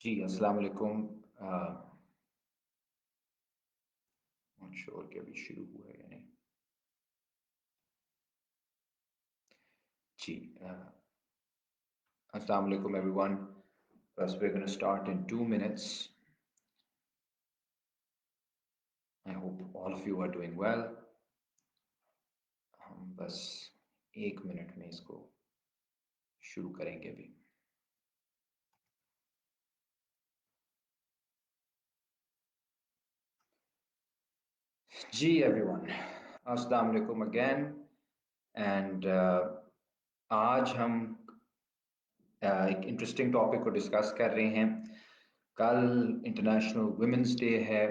जी, अस्सलाम वालेकुम। Not sure कि अभी शुरू हुआ है या नहीं। जी, अस्सलाम वालेकुम everyone. First, we're going to start in 2 minutes. I hope all of you are doing well. हम बस 1 मिनट में इसको शुरू करेंगे अभी। जी everyone, अस्सलाम वालेकुम again. And आज हम एक इंटरेस्टिंग टॉपिक को डिस्कस कर रहे हैं। कल इंटरनेशनल वुमेंस डे है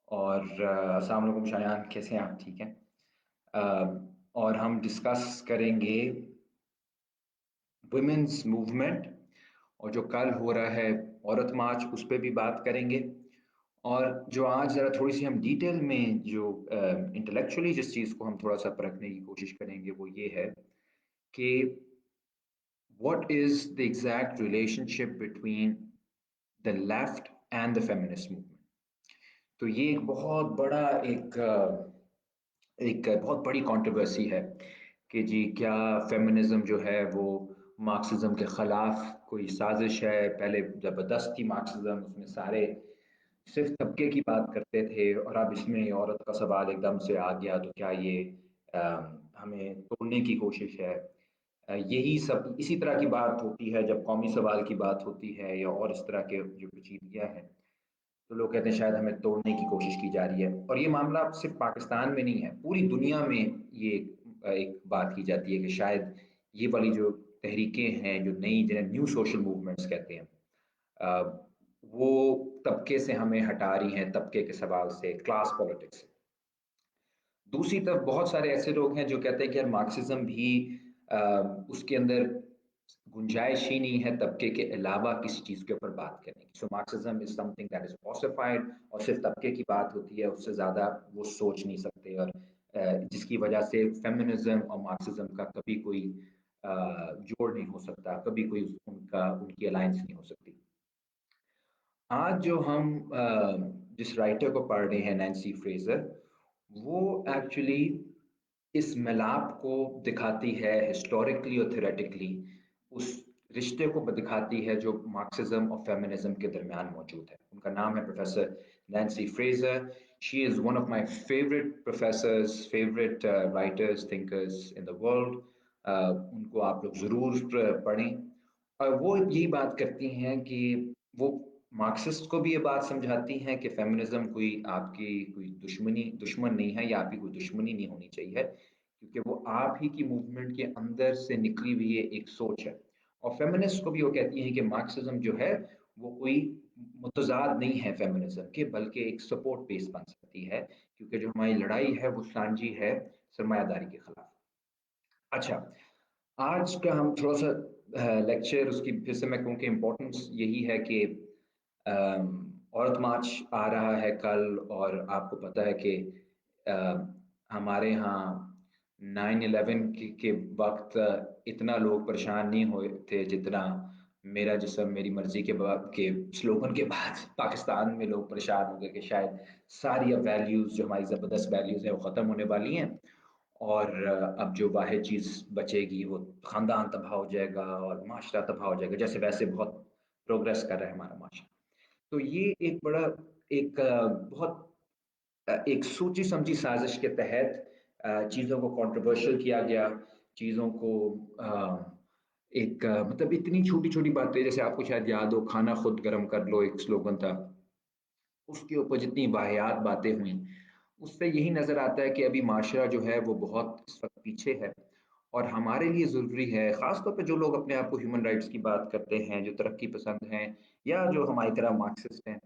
और अस्सलाम वालेकुम शायान, कैसे हैं आप? ठीक हैं। और हम डिस्कस करेंगे वुमेन्स मूवमेंट और जो कल हो रहा है औरत मार्च, उस पर भी बात करेंगे। और जो आज ज़रा थोड़ी सी हम डिटेल में जो इंटेलेक्चुअली जिस चीज़ को हम थोड़ा सा परखने की कोशिश करेंगे वो ये है कि what is the exact relationship between the left and the feminist movement। तो ये एक बहुत बड़ा एक बहुत बड़ी कंट्रोवर्सी है कि जी क्या फेमिनिज्म जो है वो मार्क्सिज्म के खिलाफ कोई साजिश है। पहले जबरदस्त थी मार्क्सिज्म, उसमें सारे सिर्फ तबके की बात करते थे और अब इसमें औरत का सवाल एकदम से आ गया, तो क्या ये हमें तोड़ने की कोशिश है। यही सब इसी तरह की बात होती है जब कौमी सवाल की बात होती है या और इस तरह के जो पेचीदगियां हैं, तो लोग कहते हैं शायद हमें तोड़ने की कोशिश की जा रही है। और ये मामला सिर्फ पाकिस्तान में नहीं है, पूरी दुनिया में ये एक बात की जाती है कि शायद ये वाली जो तहरीकें हैं, जो नई जिन्हें न्यू सोशल मूवमेंट्स कहते हैं, वो तबके से हमें हटा रही हैं, तबके के सवाल से, क्लास पॉलिटिक्स से। दूसरी तरफ बहुत सारे ऐसे लोग हैं जो कहते हैं कि यार मार्क्सिज्म भी अ, उसके अंदर गुंजाइश ही नहीं है तबके के अलावा किसी चीज़ के ऊपर बात करने की। So Marxism is something that is ossified और सिर्फ तबके की बात होती है, उससे ज़्यादा वो सोच नहीं सकते। और जिसकी वजह से फेमिनिज्म और मार्क्सिज्म का कभी कोई जोड़ नहीं हो सकता, कभी कोई उनका उनकी अलायंस नहीं हो सकती। आज जो हम जिस राइटर को पढ़ रहे हैं, नैन्सी फ्रेजर, वो एक्चुअली इस मिलाप को दिखाती है हिस्टोरिकली और थ्योरेटिकली, उस रिश्ते को दिखाती है जो मार्क्सिज्म और फेमिनिज्म के दरमियान मौजूद है। उनका नाम है professor Nancy Fraser. She is one of my favourite professors, favourite writers, thinkers in the world. उनको आप लोग ज़रूर पढ़ें। और वो यही बात करती हैं कि वो मार्क्सिस्ट को भी ये बात समझाती हैं कि फेमिनिज्म कोई आपकी कोई दुश्मन नहीं है या आपकी कोई दुश्मनी नहीं होनी चाहिए, क्योंकि वो आप ही की मूवमेंट के अंदर से निकली हुई एक सोच है। और फेमिनिस्ट को भी वो कहती हैं कि मार्क्सिज्म जो है वो कोई मुतजाद नहीं है फेमिनिज्म के, बल्कि एक सपोर्ट बेस बन सकती है, क्योंकि जो हमारी लड़ाई है वो सांझी है सरमायादारी के खिलाफ। अच्छा, आज का हम थोड़ा सा लेक्चर उसकी फिर से मैं कहूँ कि इम्पोर्टेंस यही है कि औरत मार्च आ रहा है कल, और आपको पता है कि हमारे यहाँ 9/11 के वक्त इतना लोग परेशान नहीं हुए थे जितना मेरा जिस्म मेरी मर्जी के बाद के स्लोगन के बाद पाकिस्तान में लोग परेशान हो गए कि शायद सारी अब वैल्यूज़ जो हमारी ज़बरदस्त वैल्यूज़ हैं वो ख़त्म होने वाली हैं, और अब जो वाहिद चीज़ बचेगी वो ख़ानदान तबाह हो जाएगा और माशरा तबाह हो जाएगा, जैसे वैसे बहुत प्रोग्रेस कर रहा है हमारा माशरा। तो ये एक बड़ा एक बहुत एक सोची समझी साजिश के तहत चीज़ों को कंट्रोवर्शियल किया गया, चीज़ों को मतलब इतनी छोटी छोटी बातें, जैसे आपको शायद याद हो, खाना खुद गर्म कर लो एक स्लोगन था, उसके ऊपर जितनी वाहियात बातें हुई, उससे यही नज़र आता है कि अभी माशरा जो है वो बहुत इस वक्त पीछे है। और हमारे लिए ज़रूरी है, ख़ासतौर पे जो लोग अपने आप को ह्यूमन राइट्स की बात करते हैं, जो तरक्की पसंद हैं या जो हमारी तरह मार्क्सिस्ट हैं,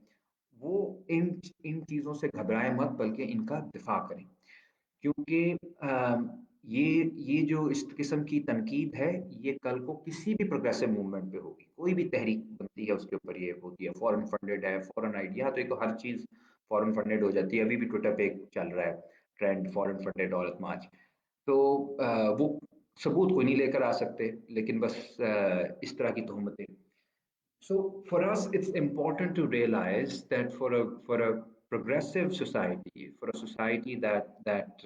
वो इन इन चीज़ों से घबराएं मत, बल्कि इनका दिफा करें। क्योंकि ये जो इस किस्म की तनकीद है, ये कल को किसी भी प्रोग्रेसिव मूवमेंट पे होगी, कोई भी तहरीक बनती है उसके ऊपर ये होती है। फॉरेन फंडेड है, फॉरेन आइडिया, तो एक तो हर चीज़ फॉरेन फंडेड हो जाती है। अभी भी ट्विटर पे एक चल रहा है ट्रेंड, फॉरेन फंडेड औरत मार्च। तो वो सबूत कोई नहीं लेकर आ सकते, लेकिन बस इस तरह की तोहमतें। So for us, it's important to realize that for a progressive society, for a society that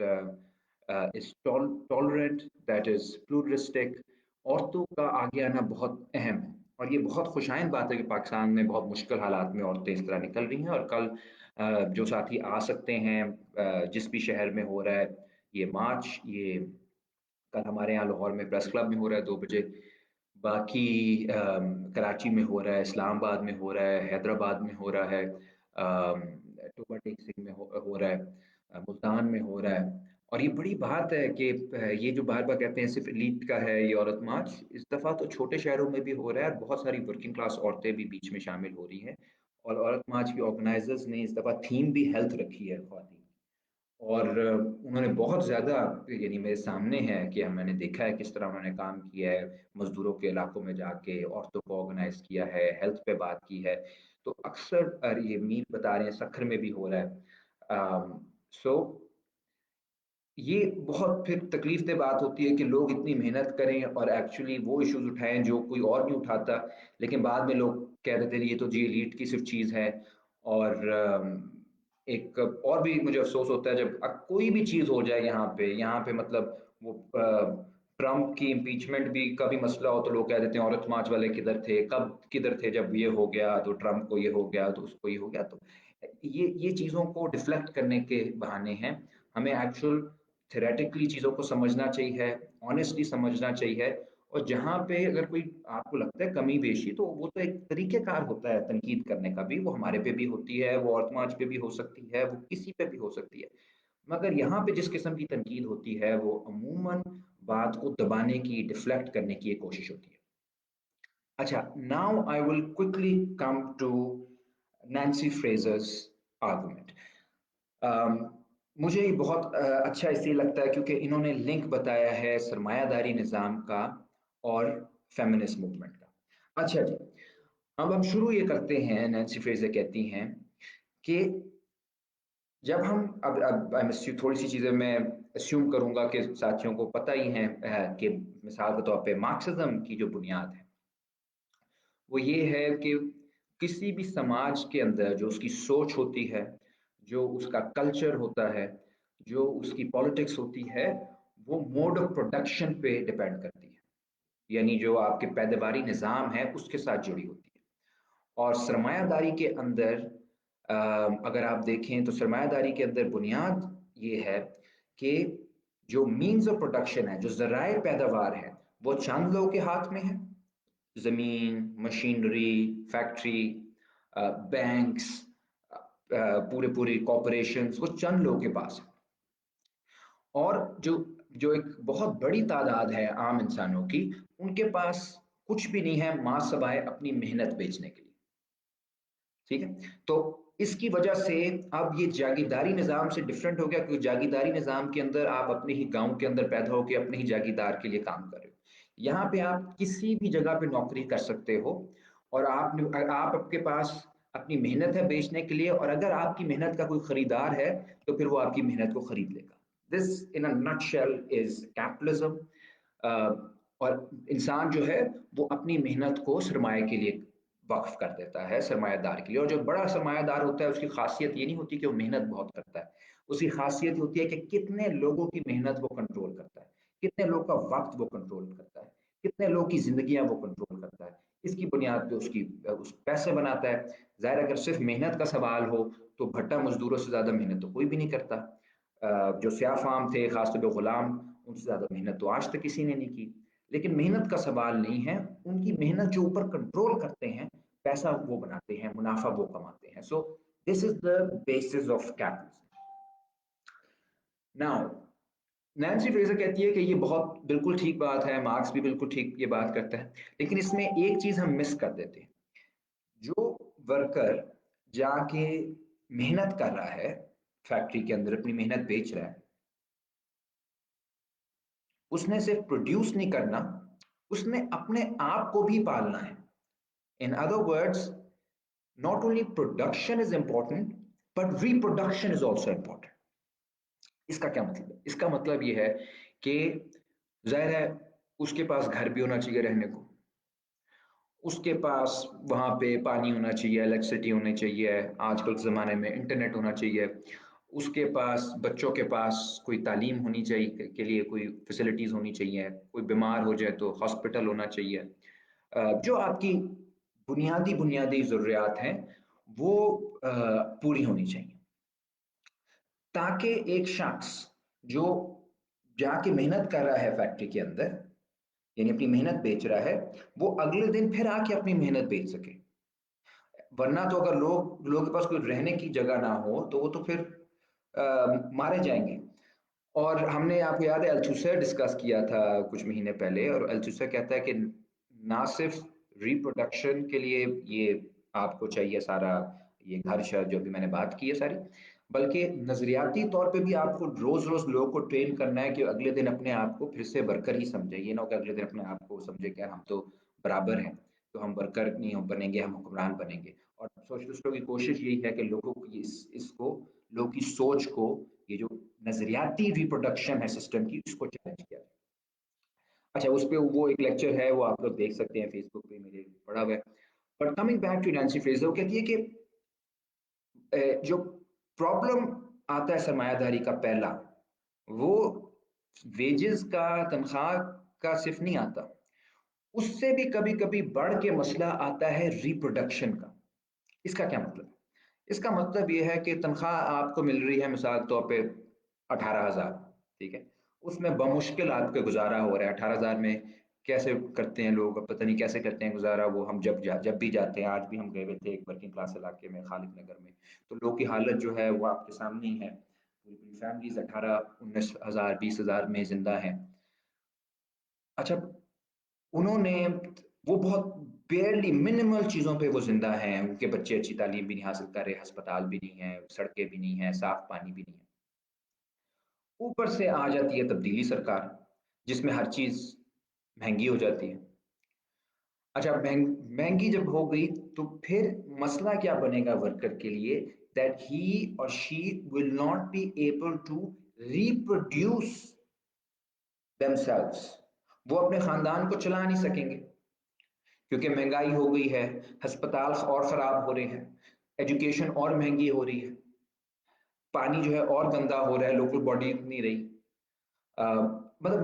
is tolerant, that is pluralistic, औरतों का आगे आना बहुत अहम है। और ये बहुत खुशाइन बात है कि पाकिस्तान में बहुत मुश्किल हालात में औरतें इस तरह निकल रही हैं। और कल जो साथी आ सकते हैं, जिस भी शहर में हो रहा है ये मार्च, ये कल हमारे यहाँ लाहौर में प्रेस क्लब में हो रहा है 2 बजे, बाकी कराची में हो रहा है, इस्लामाबाद में हो रहा है, हैदराबाद में हो रहा है, टोबा टेक सिंह में हो रहा है, मुल्तान में हो रहा है। और ये बड़ी बात है कि ये जो बार बार कहते हैं सिर्फ एलीट का है ये औरत मार्च, इस दफ़ा तो छोटे शहरों में भी हो रहा है और बहुत सारी वर्किंग क्लास औरतें भी बीच में शामिल हो रही हैं। और औरत मार्च के ऑर्गेनाइजर्स ने इस दफ़ा थीम भी हेल्थ रखी है, ख्वातीन। और उन्होंने बहुत ज़्यादा, यानी मेरे सामने है कि मैंने देखा है किस तरह उन्होंने काम किया है, मज़दूरों के इलाकों में जाके औरतों को ऑर्गेनाइज़ किया है, हेल्थ पे बात की है। तो अक्सर ये मीर बता रहे हैं सखर में भी हो रहा है। सो ये बहुत फिर तकलीफ दह बात होती है कि लोग इतनी मेहनत करें और एक्चुअली वो इश्यूज उठाएं जो कोई और नहीं उठाता, लेकिन बाद में लोग कह देते हैं ये तो जी एलीट की सिर्फ चीज़ है। और एक और भी मुझे अफसोस होता है जब कोई भी चीज़ हो जाए यहाँ पे मतलब वो ट्रम्प की इम्पीचमेंट भी का भी मसला हो तो लोग कह देते हैं औरत मार्च वाले किधर थे, कब किधर थे जब ये हो गया, तो ट्रम्प को ये हो गया तो उसको ये हो गया। तो ये चीज़ों को डिफ्लेक्ट करने के बहाने हैं। हमें एक्चुअल थ्योरेटिकली चीज़ों को समझना चाहिए, ऑनेस्टली समझना चाहिए। और जहाँ पे अगर कोई आपको लगता है कमी बेशी, तो वो तो एक तरीक़ेकार होता है तनकीद करने का भी, वो हमारे पे भी होती है, वो औरत मार्च पे भी हो सकती है, वो किसी पे भी हो सकती है। मगर यहाँ पे जिस किस्म की तनकीद होती है वो अमूमन बात को दबाने की, डिफ्लेक्ट करने की एक कोशिश होती है। अच्छा, now I will quickly come to Nancy Fraser's argument. Um, मुझे ये बहुत अच्छा इसलिए लगता है क्योंकि इन्होंने लिंक बताया है सरमायादारी निज़ाम का और फेमिनिस्ट मूवमेंट का। अच्छा जी, अब हम शुरू ये करते हैं, नैन्सी फ्रेजर कहती हैं कि जब हम अब थोड़ी सी चीज़ें मैं अस्यूम करूंगा कि साथियों को पता ही है कि मिसाल के तौर पे मार्क्सिज्म की जो बुनियाद है वो ये है कि किसी भी समाज के अंदर जो उसकी सोच होती है, जो उसका कल्चर होता है, जो उसकी पॉलिटिक्स होती है, वो मोड ऑफ प्रोडक्शन पे डिपेंड करती है। यानी जो आपके पैदावारी निज़ाम है उसके साथ जुड़ी होती है। और सरमायादारी के अंदर अगर आप देखें तो सरमायादारी के अंदर बुनियाद ये है कि जो मीन्स ऑफ प्रोडक्शन है, जो ज़राए पैदावार है, वो चंद लोगों के हाथ में है। ज़मीन, मशीनरी, फैक्ट्री, बैंक्स, पूरे पूरी कॉरपोरेशंस, वो चंद लोगों के पास है। और जो जो एक बहुत बड़ी तादाद है आम इंसानों की, उनके पास कुछ भी नहीं है माँ सवाए अपनी मेहनत बेचने के लिए। ठीक है, तो इसकी वजह से अब ये जागीरदारी निज़ाम से डिफरेंट हो गया, क्योंकि जागीरदारी निज़ाम के अंदर आप अपने ही गांव के अंदर पैदा होकर अपने ही जागीरदार के लिए काम कर रहे हो। यहाँ पे आप किसी भी जगह पे नौकरी कर सकते हो और आप आपके पास अपनी मेहनत है बेचने के लिए, और अगर आपकी मेहनत का कोई खरीदार है तो फिर वो आपकी मेहनत को खरीद लेगा। This in a nutshell is capitalism. और इंसान जो है वो अपनी मेहनत को सरमाए के लिए वक्फ कर देता है, सरमायादार के लिए। और जो बड़ा सरमायादार होता है उसकी खासियत ये नहीं होती कि वो मेहनत बहुत करता है, उसकी खासियत होती है कि कितने लोगों की मेहनत वो कंट्रोल करता है, कितने लोग का वक्त वो कंट्रोल करता है, कितने लोग की जिंदगियां वो कंट्रोल करता है। इसकी बुनियाद पे उसकी उस पैसे बनाता है। जाहिर अगर सिर्फ मेहनत का सवाल हो तो भट्टा मजदूरों से ज्यादा मेहनत तो कोई भी नहीं करता। जो स्याह फाम थे, खासतौर पर गुलाम, उनसे ज्यादा मेहनत तो आज तक किसी ने नहीं की। लेकिन मेहनत का सवाल नहीं है, उनकी मेहनत जो ऊपर कंट्रोल करते हैं, पैसा वो बनाते हैं, मुनाफा वो कमाते हैं। So this is the basis of capitalism. Now Nancy Fraser कहती है कि ये बहुत बिल्कुल ठीक बात है, मार्क्स भी बिल्कुल ठीक ये बात करता है, लेकिन इसमें एक चीज हम मिस कर देते हैं। जो वर्कर जाके मेहनत कर रहा है, फैक्ट्री के अंदर अपनी मेहनत बेच रहा है, उसने सिर्फ प्रोड्यूस नहीं करना, उसने अपने आप को भी पालना है। In other words, not only production is important but reproduction is also important। इसका क्या मतलब है? इसका मतलब ये है कि जाहिर है उसके पास घर भी होना चाहिए रहने को, اس کے پاس وہاں پہ پانی ہونا چاہیے، الیکٹریسٹی ہونی چاہیے، آج کل کے زمانے میں انٹرنیٹ ہونا چاہیے، اس کے پاس بچوں کے پاس کوئی تعلیم ہونی چاہیے کے لیے کوئی فیسلٹیز ہونی چاہیے، کوئی بیمار ہو جائے تو ہاسپٹل ہونا چاہیے، جو آپ کی بنیادی بنیادی ضروریات ہیں وہ پوری ہونی چاہیے، تاکہ ایک شخص جو جا کے محنت کر رہا ہے فیکٹری کے اندر، یعنی اپنی محنت بیچ رہا ہے، وہ اگلے دن پھر آ کے اپنی محنت بیچ سکے۔ ورنہ تو اگر لوگوں کے پاس کوئی رہنے کی جگہ نہ ہو تو وہ تو پھر مارے جائیں گے۔ اور ہم نے، آپ کو یاد ہے، التھوسر ڈسکس کیا تھا کچھ مہینے پہلے، اور التھوسر کہتا ہے کہ نہ صرف ریپروڈکشن کے لیے یہ آپ کو چاہیے سارا یہ گھر شہر جو بھی میں نے بات کی ہے ساری، بلکہ نظریاتی طور پہ بھی آپ کو روز روز لوگوں کو ٹرین کرنا ہے کہ اگلے دن اپنے آپ کو پھر سے ورکر ہی سمجھے، یہ نہ ہو کہ اگلے دن اپنے آپ کو سمجھے کہ ہم تو برابر ہیں، تو ہم ورکر نہیں بنیں گے، ہم حکمران بنیں گے۔ اور سوشلسٹوں کی کوشش یہی ہے کہ لوگوں کی اس کو، لوگوں کی سوچ کو، یہ جو نظریاتی ریپروڈکشن ہے سسٹم کی، اس کو چیلنج کیا جائے۔ اچھا، اس پہ وہ ایک لیکچر ہے، وہ آپ لوگ دیکھ سکتے ہیں فیس بک پہ، میرے پڑا ہوا ہے۔ But coming back to Nancy Fraser, وہ کہتی ہے کہ جو پرابلم آتا ہے سرمایہ داری کا پہلا، وہ ویجز کا، تنخواہ کا صرف نہیں آتا، اس سے بھی کبھی کبھی بڑھ کے مسئلہ آتا ہے ریپروڈکشن کا۔ اس کا کیا مطلب ہے؟ اس کا مطلب یہ ہے کہ تنخواہ آپ کو مل رہی ہے مثال طور پہ 18,000، ٹھیک ہے، اس میں بمشکل آپ کا گزارا ہو رہا ہے 18,000 میں۔ کیسے کرتے ہیں لوگ، پتہ نہیں کیسے کرتے ہیں گزارا، وہ ہم جب بھی جاتے ہیں، آج بھی ہم گئے ہوئے تھے ایک ورکنگ کلاس علاقے میں خالد نگر میں، تو لوگ کی حالت جو ہے وہ آپ کے سامنے ہی ہے، پوری پوری فیملیز 18-19 ہزار 20,000 میں زندہ ہیں۔ اچھا، انہوں نے، وہ بہت بیئرلی منیمل چیزوں پہ وہ زندہ ہیں، ان کے بچے اچھی تعلیم بھی نہیں حاصل کر رہے، ہسپتال بھی نہیں ہے، سڑکیں بھی نہیں ہیں، صاف پانی بھی نہیں ہے۔ اوپر سے آ جاتی ہے تبدیلی سرکار، جس میں ہر چیز مہنگی ہو جاتی ہے۔ اچھا، مہنگی جب ہو گئی تو پھر مسئلہ کیا بنے گا ورکر کے لیے، that he or she will not be able to reproduce themselves، وہ اپنے خاندان کو چلا نہیں سکیں گے، کیونکہ مہنگائی ہو گئی ہے، ہسپتال اور خراب ہو رہے ہیں، ایجوکیشن اور مہنگی ہو رہی ہے، پانی جو ہے اور گندا ہو رہا ہے، لوکل باڈی نہیں رہی، مطلب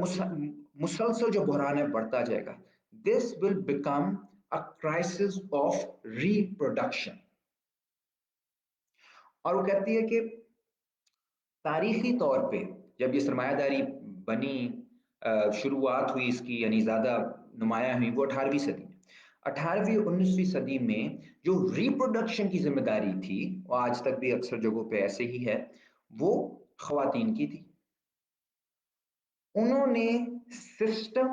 مسلسل جو بحران ہے بڑھتا جائے گا۔ This will become a crisis of reproduction. اور وہ کہتی ہے کہ تاریخی طور پہ جب یہ سرمایہ داری بنی، شروعات ہوئی اس کی، یعنی زیادہ نمایاں ہوئی، وہ 18ویں صدی میں، 18ویں 19ویں صدی میں جو ریپروڈکشن کی ذمہ داری تھی، وہ آج تک بھی اکثر جگہوں پہ ایسے ہی ہے، وہ خواتین کی تھی۔ انہوں نے سسٹم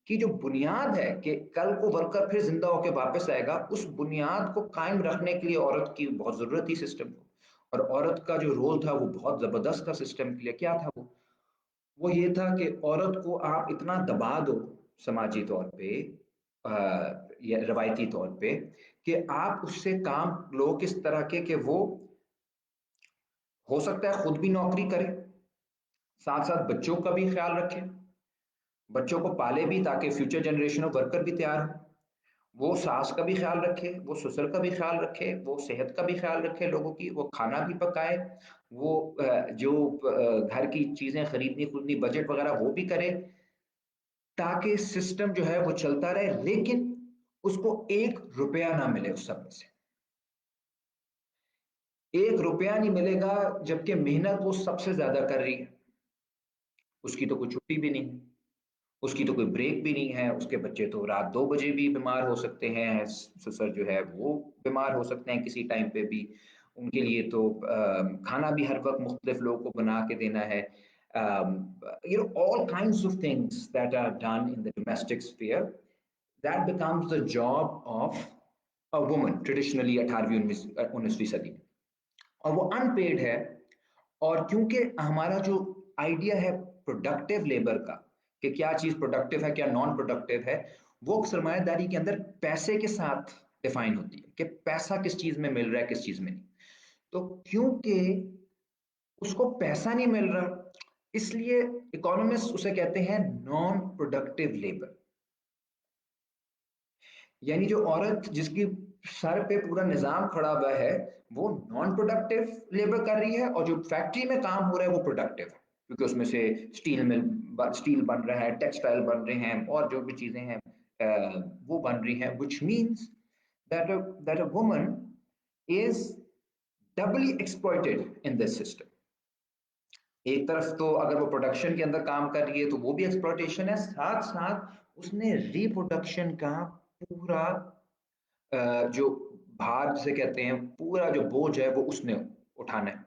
کی جو بنیاد ہے کہ کل کو ورکر پھر زندہ ہو کے واپس آئے گا، اس بنیاد کو قائم رکھنے کے لیے عورت کی بہت ضرورت تھی سسٹم کو، اور عورت کا جو رول تھا وہ بہت زبردست تھا سسٹم کے لیے۔ کیا تھا وہ یہ تھا کہ عورت کو آپ اتنا دبا دو سماجی طور پہ یا روایتی طور پہ، کہ آپ اس سے کام لو کس طرح کے، کہ وہ ہو سکتا ہے خود بھی نوکری کرے، ساتھ ساتھ بچوں کا بھی خیال رکھے، بچوں کو پالے بھی تاکہ فیوچر جنریشن آف ورکر بھی تیار ہو، وہ ساس کا بھی خیال رکھے، وہ سسر کا بھی خیال رکھے، وہ صحت کا بھی خیال رکھے لوگوں کی، وہ کھانا بھی پکائے، وہ جو گھر کی چیزیں خریدنی بجٹ وغیرہ وہ بھی کرے، تاکہ سسٹم جو ہے وہ چلتا رہے، لیکن اس کو 1 روپیہ نہ ملے اس سب میں سے۔ 1 روپیہ نہیں ملے گا جبکہ محنت وہ سب سے زیادہ کر رہی ہے، اس کی تو کوئی چھٹی بھی نہیں، اس کی تو کوئی بریک بھی نہیں ہے، اس کے بچے تو رات 2 بجے بھی بیمار ہو سکتے ہیں، سسر جو ہے وہ بیمار ہو سکتے ہیں کسی ٹائم پہ بھی، ان کے لیے تو کھانا بھی ہر وقت مختلف لوگوں کو بنا کے دینا ہے۔ All kinds of things that are done in the domestic sphere, that becomes the job of a woman traditionally 18ویں 19ویں صدی میں، اور وہ ان پیڈ ہے۔ اور کیونکہ ہمارا جو آئیڈیا ہے پروڈکٹیو لیبر کا، کہ کیا چیز پروڈکٹیو ہے کیا نان پروڈکٹیو ہے، وہ سرمایہ داری کے اندر پیسے کے ساتھ ڈیفائن ہوتی ہے، کہ پیسہ کس چیز میں مل رہا ہے کس چیز میں نہیں۔ تو کیونکہ اس کو پیسہ نہیں مل رہا، اس لیے اکانومسٹ اسے کہتے ہیں نان پروڈکٹیو لیبر۔ यानी जो औरत जिसकी सर पे पूरा निजाम खड़ा हुआ है वो नॉन प्रोडक्टिव लेबर कर रही है, और जो फैक्ट्री में काम हो रहा है वो प्रोडक्टिव है, क्योंकि उसमें से स्टील बन रहा है, टेक्सटाइल बन रहे हैं, और जो भी चीजें हैं वो बन रही हैं, which means that a woman is doubly exploited in this system. एक तरफ तो अगर वो प्रोडक्शन के अंदर काम कर रही है तो वो भी एक्सप्लॉयटेशन है, साथ साथ उसने रिप्रोडक्शन का पूरा जो भार जिसे कहते हैं, पूरा जो बोझ है वो उसने उठाना है।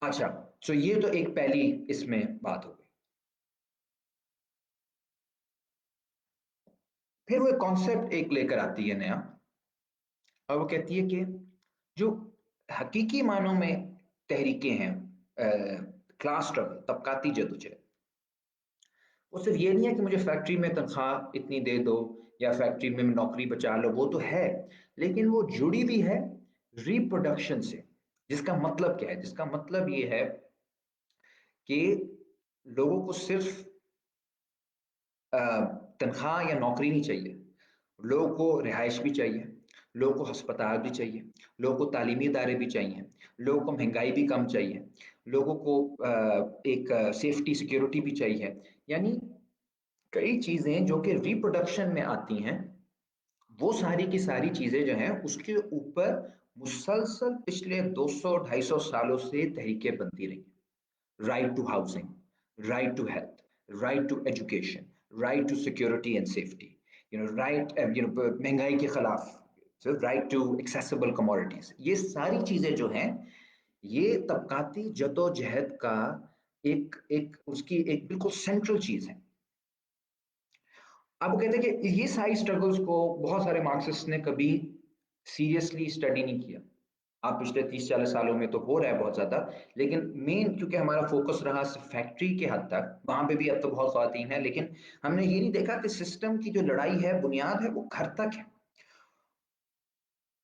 अच्छा, तो ये तो एक पहली इसमें बात हो गई। फिर वो कॉन्सेप्ट एक लेकर आती है नया, और वो कहती है कि जो हकीकी मानों में तहरीकें हैं, क्लास स्ट्रगल, तबकाती जदोजहद, वो सिर्फ ये नहीं है कि मुझे फैक्ट्री में तनख्वाह इतनी दे दो या फैक्ट्री में नौकरी बचा लो, वो तो है, लेकिन वो जुड़ी भी है रिप्रोडक्शन से। जिसका मतलब क्या है? जिसका मतलब ये है कि लोगों को सिर्फ तनख्वाह या नौकरी नहीं चाहिए, लोगों को रिहाइश भी चाहिए, लोगों को हस्पताल भी चाहिए, लोगों को तालीमी इदारे भी चाहिए, लोगों को महंगाई भी कम चाहिए, लोगों को एक सेफ्टी सिक्योरिटी भी चाहिए। यानी कई चीजें जो कि रिप्रोडक्शन में आती हैं, वो सारी की सारी चीजें जो हैं उसके ऊपर मुसलसल पिछले 200-250 सालों से तहरीकें बनती रही। Right to housing, right to health, right to education, right to security and safety, right, महंगाई के खिलाफ, so right to accessible commodities, ये सारी चीजें जो हैं ये तबकाती जदोजहद का एक एक उसकी एक बिल्कुल सेंट्रल चीज है। अब वो कहते हैं कि ये सारी स्ट्रगल्स को बहुत सारे मार्क्सिस्ट ने कभी सीरियसली स्टडी नहीं किया। आप पिछले 30-40 सालों में तो हो रहा है बहुत ज्यादा, लेकिन मेन क्योंकि हमारा फोकस रहा फैक्ट्री के हद तक, वहां पे भी अब तो बहुत खवातीन है, लेकिन हमने ये नहीं देखा कि सिस्टम की जो लड़ाई है, बुनियाद है, वो घर तक है।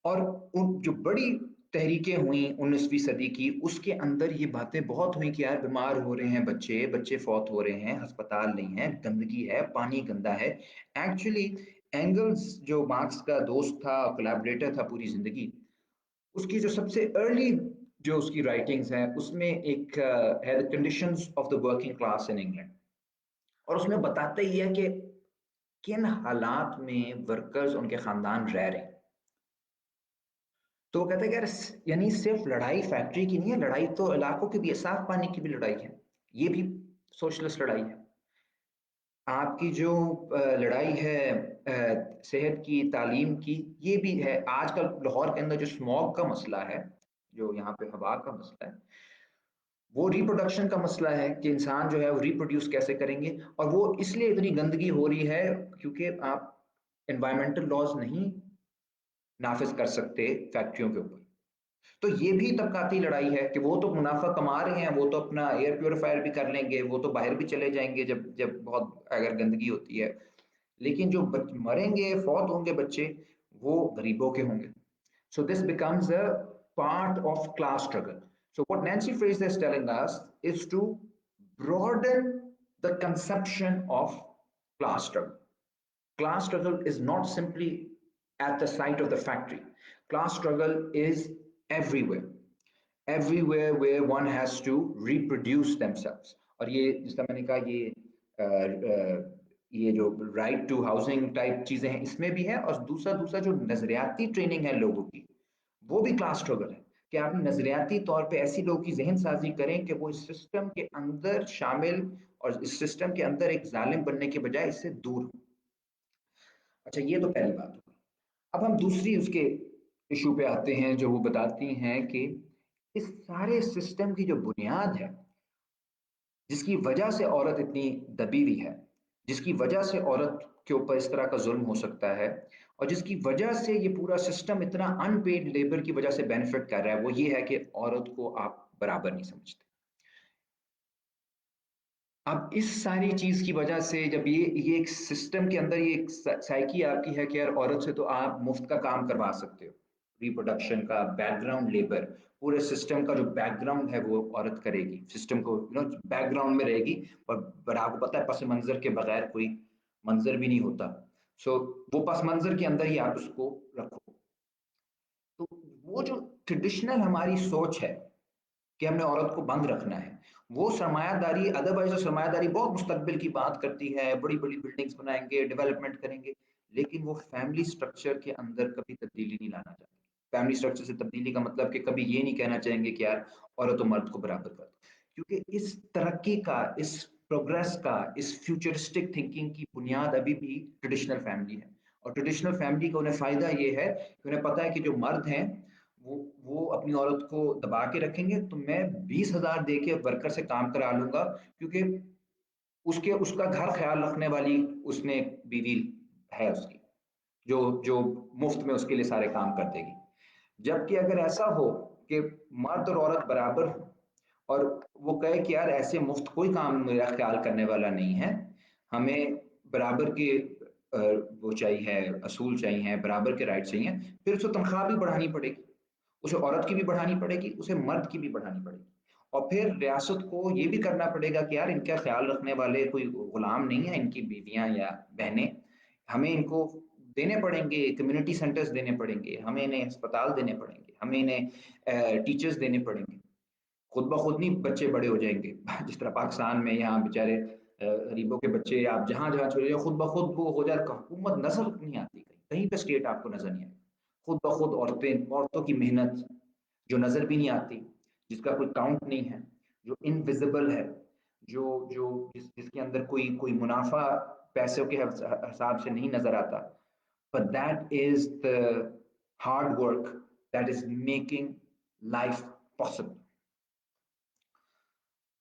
और उन जो बड़ी तहरीकें हुई 19वीं सदी की, उसके अंदर ये बातें बहुत हुई कि यार बीमार हो रहे हैं बच्चे, बच्चे फौत हो रहे हैं, अस्पताल नहीं है, गंदगी है, पानी गंदा है। एक्चुअली एंगल्स जो मार्क्स का दोस्त था, कोलैबोरेटर था पूरी जिंदगी, उसकी जो सबसे अर्ली जो उसकी राइटिंग्स हैं उसमें एक है the conditions of the working class in England, और उसमें बताते ही है कि किन हालात में वर्कर्स उनके खानदान रह रहे हैं। तो वो कहते हैं कि यार यानी सिर्फ लड़ाई फैक्ट्री की नहीं है, लड़ाई तो इलाकों की भी है, साफ पानी की भी लड़ाई है, ये भी सोशलिस्ट लड़ाई है। आपकी जो लड़ाई है सेहत की, तालीम की, ये भी है। आजकल लाहौर के अंदर जो स्मॉग का मसला है, जो यहाँ पे हवा का मसला है, वो रिप्रोडक्शन का मसला है कि इंसान जो है वो रिप्रोड्यूस कैसे करेंगे, और वो इसलिए इतनी गंदगी हो रही है क्योंकि आप एनवायरमेंटल लॉज नहीं नाफिज कर सकते फैक्ट्रियों के ऊपर। तो ये भी तबकाती लड़ाई है कि वो तो मुनाफा कमा रहे हैं, वो तो अपना एयर प्योरीफायर भी कर लेंगे, वो तो बाहर भी चले जाएंगे जब जब बहुत अगर गंदगी होती है, लेकिन जो मरेंगे, फौत होंगे बच्चे, वो गरीबों के होंगे। So this becomes a part of class struggle. So what Nancy Fraser is telling us is to broaden the conception of class struggle. Class struggle is not simply at the site of the factory. Class struggle is everywhere. Everywhere where one has to reproduce themselves. और ये जिसका मैंने कहा ये जो right to housing type चीजें हैं इसमें भी है, और दूसरा दूसरा जो नजरियाती ट्रेनिंग है लोगों की, वो भी क्लास स्ट्रगल है कि आप नजरियाती तौर पे ऐसी लोगों की जहन साजी करें कि वो इस सिस्टम के अंदर शामिल और इस सिस्टम के अंदर एक जालिम बनने के बजाय इससे दूर हो। अच्छा, ये तो पहली बात होगी। अब हम दूसरी उसके इशू पे आते हैं, जो वो बताती हैं कि इस सारे सिस्टम की जो बुनियाद है, जिसकी वजह से औरत इतनी दबी हुई है, जिसकी वजह से औरत के ऊपर इस तरह का जुल्म हो सकता है, और जिसकी वजह से ये पूरा सिस्टम इतना अनपेड लेबर की वजह से बेनिफिट कर रहा है, वो ये है कि औरत को आप बराबर नहीं समझते। अब इस सारी चीज की वजह से जब ये एक सिस्टम के अंदर ये एक साइकी आपकी है कि यार औरत से तो आप मुफ्त का काम करवा सकते हो, रिप्रोडक्शन का बैकग्राउंड लेबर, पूरे सिस्टम का जो बैकग्राउंड है वो औरत करेगी, सिस्टम को बैकग्राउंड में रहेगी, और आपको पता है पस मंजर के बगैर कोई मंजर भी नहीं होता। सो वो पस मंजर के अंदर ही आप उसको रखो। तो वो जो ट्रेडिशनल हमारी सोच है कि हमने औरत को बंद रखना है, वो सरमायादारी, अदरवाइज तो सरमायादारी बहुत मुस्तकबिल की बात करती है, बड़ी बड़ी बिल्डिंग्स बनाएंगे, डेवलपमेंट करेंगे, लेकिन वो फैमिली स्ट्रक्चर के अंदर कभी तब्दीली नहीं लाना चाहती। फैमिली स्ट्रक्चर से तब्दीली का मतलब कि कभी ये नहीं कहना चाहेंगे कि यार औरत और मर्द को बराबर कर दो, क्योंकि इस तरक्की का, इस प्रोग्रेस का, इस फ्यूचरिस्टिक थिंकिंग की बुनियाद अभी भी ट्रेडिशनल फैमिली है। और ट्रेडिशनल फैमिली का उन्हें फायदा ये है कि उन्हें पता है कि जो मर्द हैं वो अपनी औरत को दबा के रखेंगे, तो मैं 20,000 दे के वर्कर से काम करा लूंगा, क्योंकि उसके उसका घर ख्याल रखने वाली उसने बीवी है उसकी, जो जो मुफ्त में उसके लिए सारे काम कर देगी। जबकि अगर ऐसा हो कि मर्द और औरत बराबर हो, और वो कहे कि यार ऐसे मुफ्त कोई काम मेरा ख्याल करने वाला नहीं है, हमें बराबर के वो चाहिए, असूल चाहिए, बराबर के राइट चाहिए, फिर उसे तनख्वाह भी बढ़ानी पड़ेगी, उसे औरत की भी बढ़ानी पड़ेगी, उसे मर्द की भी बढ़ानी पड़ेगी। और फिर रियासत को ये भी करना पड़ेगा कि यार इनका ख्याल रखने वाले कोई गुलाम नहीं है, इनकी बीवियां या बहनें, हमें इनको देने पड़ेंगे, कम्युनिटी सेंटर्स देने पड़ेंगे, हमें इन्हें अस्पताल देने पड़ेंगे, हमें इन्हें टीचर्स देने पड़ेंगे। खुद ब खुद नहीं बच्चे बड़े हो जाएंगे जिस तरह पाकिस्तान में यहाँ बेचारे गरीबों के बच्चे आप जहां जहां चले जाओ खुद ब खुद वो हो जाए, हुकूमत नजर नहीं आती, कहीं कहीं पे स्टेट आपको नजर नहीं आएगी। खुद ब खुद औरतों की मेहनत जो नजर भी नहीं आती, जिसका कोई काउंट नहीं है, जो इनविजिबल है, जो जो जिसके अंदर कोई कोई मुनाफा पैसों के हिसाब से नहीं नजर आता, but that is the hard work that is making life possible.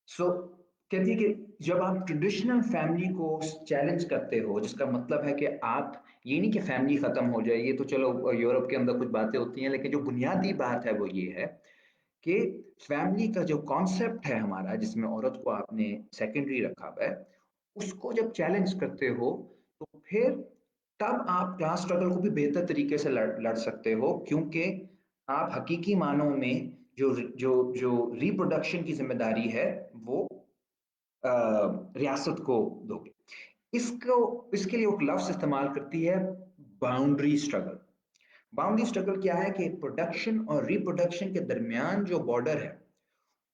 सो कहती है कि जब आप ट्रेडिशनल फैमिली को चैलेंज करते हो, जिसका मतलब है कि आप ये नहीं कि फैमिली खत्म हो जाए, ये तो चलो यूरोप के अंदर कुछ बातें होती हैं, लेकिन जो बुनियादी बात है वो ये है कि फैमिली का जो कॉन्सेप्ट है हमारा, जिसमें औरत को आपने सेकेंडरी रखा हुआ है, उसको जब चैलेंज करते हो, तो फिर तब आप क्लास स्ट्रगल को भी बेहतर तरीके से लड़ सकते हो, क्योंकि आप हकीकी मानों में जो जो जो रिप्रोडक्शन की जिम्मेदारी है वो रियासत को दोगे। इसको इसके लिए वो एक लफ्ज इस्तेमाल करती है, बाउंड्री स्ट्रगल। बाउंड्री स्ट्रगल क्या है कि प्रोडक्शन और रिप्रोडक्शन के दरमियान जो बॉर्डर है,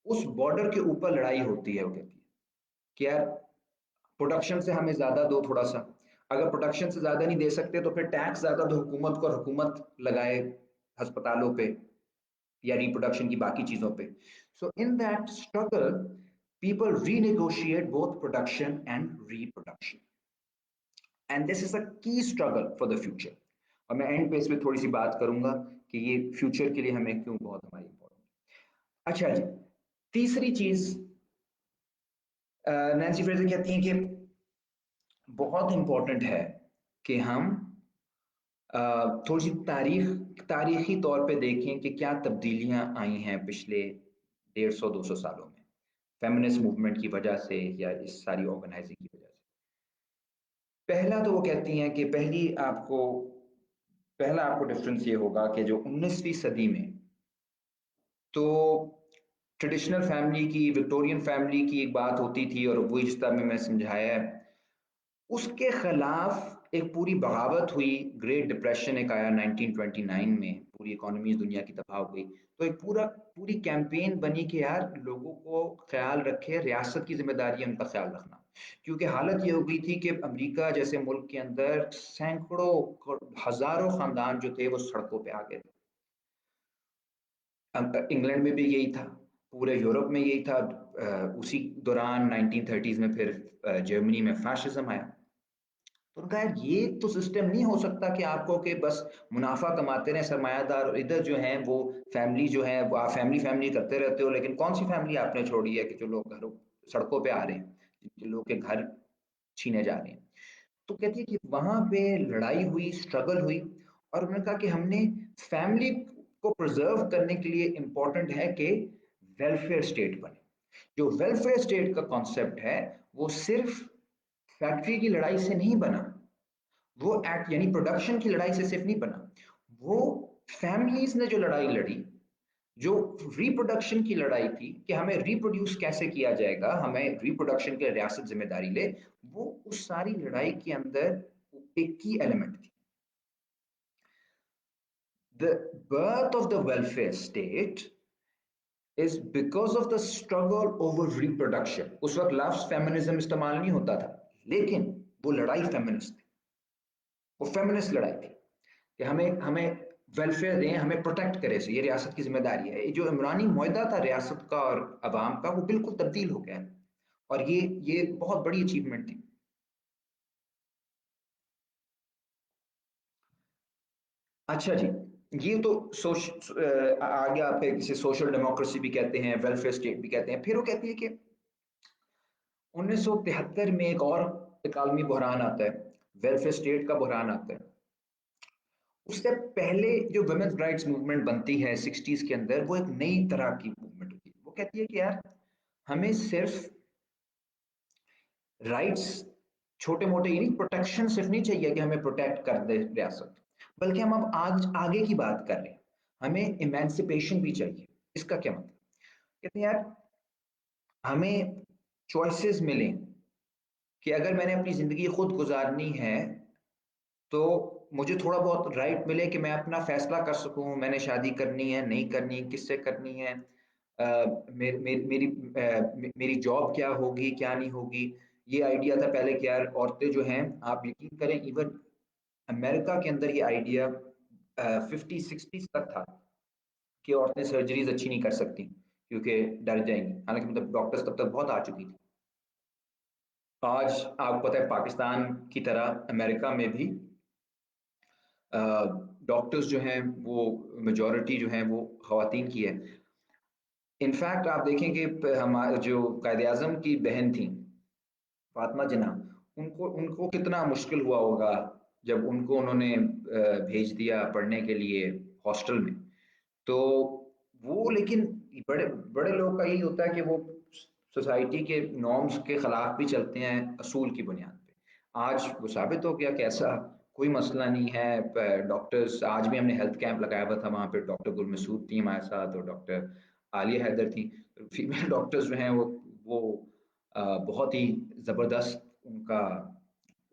उस बॉर्डर के ऊपर लड़ाई होती है। वो कहती है कि यार प्रोडक्शन से हमें ज्यादा दो थोड़ा सा, अगर प्रोडक्शन से ज्यादा नहीं दे सकते तो फिर टैक्स ज्यादा दो हुकूमत को, और हुकूमत लगाए अस्पतालों पे या रिप्रोडक्शन की बाकी चीजों पे। So in that struggle people renegotiate both production and reproduction, and this is a key struggle for the future. और मैं एंड पे इस पे थोड़ी सी बात करूंगा कि ये फ्यूचर के लिए हमें क्यों बहुत हमारी इंपॉर्टेंट। अच्छा जी, तीसरी चीज नैन्सी फ्रेजर कहती हैं कि बहुत इंपॉर्टेंट है कि हम थोड़ी सी तारीखी तौर पे देखें कि क्या तब्दीलियां आई हैं पिछले 150-200 सालों में, फेमिनिस्ट मूवमेंट की वजह से या इस सारी ऑर्गेनाइजिंग की वजह से। पहला तो वो कहती हैं कि पहला आपको डिफरेंस ये होगा कि जो 19वीं सदी में, तो ट्रेडिशनल फैमिली की, विक्टोरियन फैमिली की एक बात होती थी, और वही जिस तरह में मैं समझाया है, उसके खिलाफ एक पूरी बगावत हुई। ग्रेट डिप्रेशन एक आया 1929 में, पूरी इकोनॉमी दुनिया की तबाह हो गई, तो एक पूरी कैंपेन बनी कि यार लोगों को ख्याल रखे, रियासत की जिम्मेदारी है उनका ख्याल रखना, क्योंकि हालत ये हो गई थी कि अमेरिका जैसे मुल्क के अंदर सैकड़ों हजारों खानदान जो थे वो सड़कों पे आ गए थे। इंग्लैंड में भी यही था, पूरे यूरोप में यही था। उसी दौरान 1930s में फिर जर्मनी में फैशिज्म आया। तो उनका यार ये तो सिस्टम नहीं हो सकता कि आपको के बस मुनाफा कमाते रहे सरमायादार, और इधर जो है वो फैमिली जो है वो आप फैमिली फैमिली करते रहते हो, लेकिन कौन सी फैमिली आपने छोड़ी है कि जो लोग घरों सड़कों पे आ रहे हैं, जिन लोग के घर छीने जा रहे हैं। तो कहती है कि वहां पे लड़ाई हुई, स्ट्रगल हुई, और उन्होंने कहा कि हमने फैमिली को प्रिजर्व करने के लिए इंपॉर्टेंट है कि वेलफेयर स्टेट बने। जो वेलफेयर स्टेट का कॉन्सेप्ट है वो सिर्फ फैक्ट्री की लड़ाई से नहीं बना, वो एक्ट यानी प्रोडक्शन की लड़ाई से सिर्फ नहीं बना, वो फैमिलीज ने जो लड़ाई लड़ी, जो रिप्रोडक्शन की लड़ाई थी कि हमें रिप्रोड्यूस कैसे किया जाएगा, हमें रिप्रोडक्शन की रियासत जिम्मेदारी ले, वो उस सारी लड़ाई के अंदर एक की एलिमेंट थी. The birth of the welfare state is because of the struggle over reproduction. उस वक्त लफ्ज फेमिनिज्म इस्तेमाल नहीं होता था, लेकिन वो लड़ाई फेमिनिस्ट थी, वो फेमिनिस्ट लड़ाई थी कि हमें हमें वेलफेयर दें, हमें प्रोटेक्ट करें, से ये रियासत की जिम्मेदारी है. जो इमरानी मुआहदा था रियासत का और अवाम का, वो बिल्कुल तब्दील हो गया है, और ये बहुत बड़ी अचीवमेंट थी. अच्छा जी, ये तो आगे आप इसे सोशल डेमोक्रेसी भी कहते हैं, वेलफेयर स्टेट भी कहते हैं. फिर वो कहती है कि 1973 में एक आलमी बहरान आता है, वेलफेयर स्टेट का बहरान आता है. उससे पहले जो वुमेन्स राइट्स मूवमेंट बनती है 60s के अंदर, वो एक नई तरह की मूवमेंट होती है. वो कहती है कि यार हमें सिर्फ राइट्स छोटे मोटे ही नहीं, प्रोटेक्शन सिर्फ नहीं चाहिए कि हमें प्रोटेक्ट कर दे रियासत, बल्कि हम अब आज आगे की बात कर रहे हैं, हमें इमेंसिपेशन भी चाहिए. इसका क्या मतलब? कहते हैं यार हमें चॉइसेस मिलें कि अगर मैंने अपनी जिंदगी खुद गुजारनी है तो मुझे थोड़ा बहुत राइट मिले कि मैं अपना फैसला कर सकूं, मैंने शादी करनी है नहीं करनी, किससे करनी है, मेरी जॉब क्या होगी क्या नहीं होगी. ये आइडिया था पहले कि यार औरतें जो हैं, आप यकीन करें इवन अमेरिका के अंदर ये आइडिया 50 60 तक था कि औरतें सर्जरीज अच्छी नहीं कर सकती क्योंकि डर जाएंगी. हालांकि मतलब डॉक्टर्स तब तक बहुत आ चुकी थी. आज आपको पता है पाकिस्तान की तरह अमेरिका में भी डॉक्टर्स जो हैं वो मेजॉरिटी जो हैं वो खवातीन की है. इनफैक्ट आप देखेंगे हमारे जो कायद आजम की बहन थी फातिमा जिन्ना, उनको उनको कितना मुश्किल हुआ होगा जब उनको उन्होंने भेज दिया पढ़ने के लिए हॉस्टल में. तो वो लेकिन बड़े बड़े लोगों का यही होता है कि वो सोसाइटी के नॉर्म्स के खिलाफ भी चलते हैं असूल की बुनियाद पे. आज वो साबित हो गया कि ऐसा कोई मसला नहीं है. डॉक्टर्स, आज भी हमने हेल्थ कैंप लगाया हुआ था, वहाँ पे डॉक्टर गुल मसूद थी हमारे साथ और डॉक्टर आलिया हैदर थी. फीमेल डॉक्टर्स जो हैं वो बहुत ही ज़बरदस्त उनका